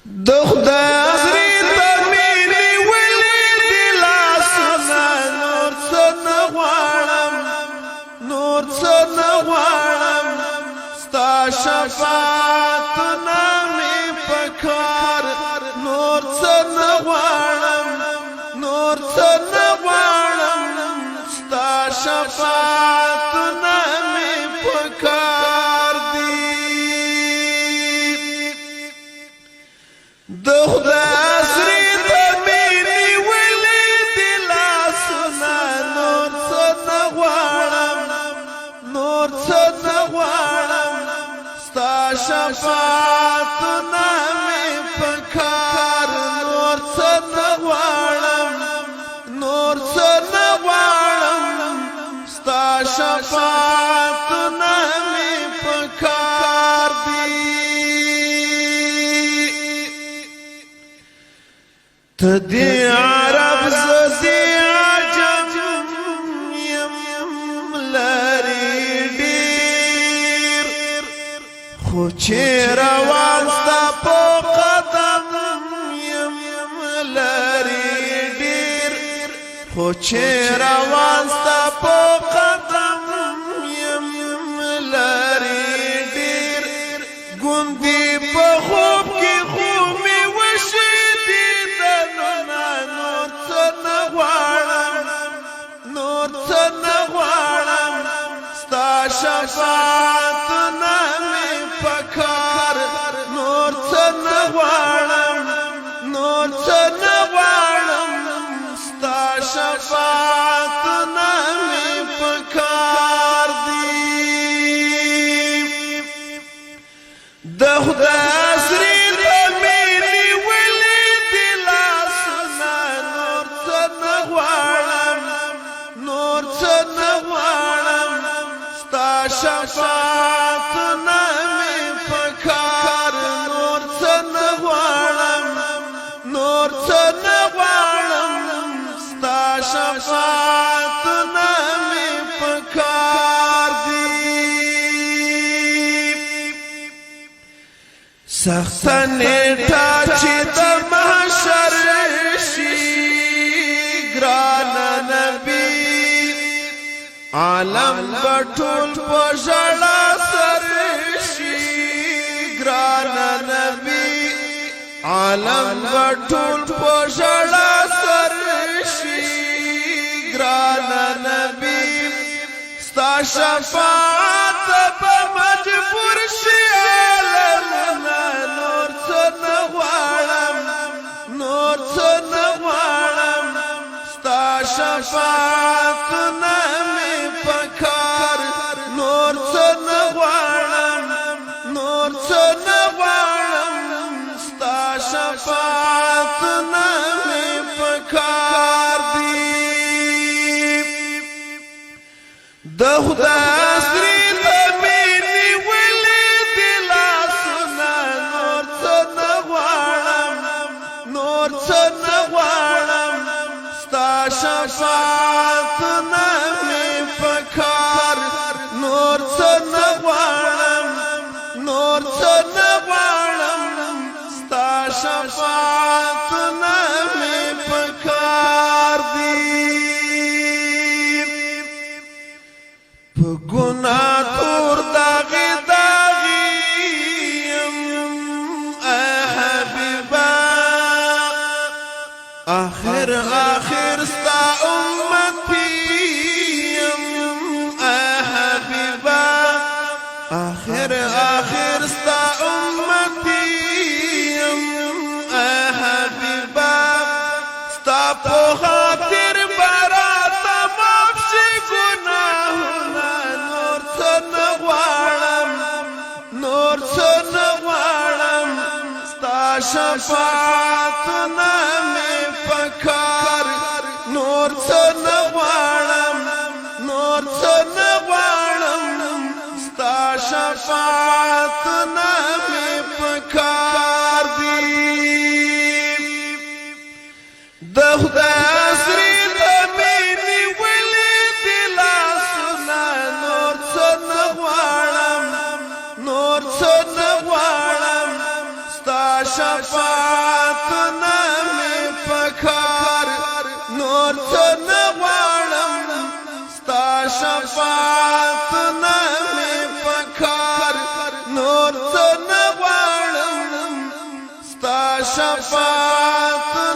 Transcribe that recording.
د خدای عزري ته مینې ولې لاسونه نور څه نه غواړم نور څه نه غواړم ستا شفاعتونه مې پکار نور څه نه غواړم نور څه نه غواړم ستا شفاعتونه مې پکار دي د خدای عزري ته مینې ولې لاسونه نور څه نه غواړم نور څه نه غواړم ستا شفاعتونه مې پکار نور څه نه غواړم نور څه نه غواړم ستا شفاعتونه مې پکار دي تدي عرب زدي عجم يم لاري دير خو چې روان ستا په قدم يم لاري دير خو چې روان ستا په قدم يم لاري دير ګوندې په خوب کې خوب مې وشي نور څه نه غواړم ستا شفاعتونه مې پکار نور څه نه غواړم نور څه نه غواړم ستا شفاعتونه مې پکار دي د خدای عزري ته مینې ولې لاسونه نور څه نه غواړم نور څه نه غواړم ستا شفاعتونه مې پکار نور څه نه غواړم نور څه نه غواړم ستا شفاعتونه مې پکار دي سخت نیټه چې د محشر شي ګران نبی عالم بټول په ژړا سر شي ګران نبی عالم بټول په ژړا سر شي ګران نبی ستا شفاعت په مجبور شي عالمونه نور څه نه غواړم نور څه نه غواړم ستا شفاعتونه مې پکار نور څه نه غواړم نور څه نه غواړم ستا شفاعتونه مې پکار دي د خدای عزري ته مینې ولې لاسونه نور څه نه غواړم نور څه نه غواړم ستا شفاعتونه مې پکار نور څه نه غواړم نور څه نه غواړم ستا شفاعتونه مې پکار دي په ګناه تور داغي داغي حبيبا آخر آخر ستا امتي حبيبا آخر آخر ستا امتي حبيبا ستا په خاطر برات معاف شي ګناهونه نور څه نه غواړم نور څه نه غواړم ستا شفاعتونه مې پکار نور څه نه غواړم نور څه نه غواړم ستا شفاعتونه مې پکار دي د خدای عزري ته مینې ولې لاسونه نور څه نه غواړم نور څه نه غواړم ستا شفاعت نمی پکار نور څه نه غواړم ستا شفاعت نمی پکار نور څه نه غواړم ستا شفاعت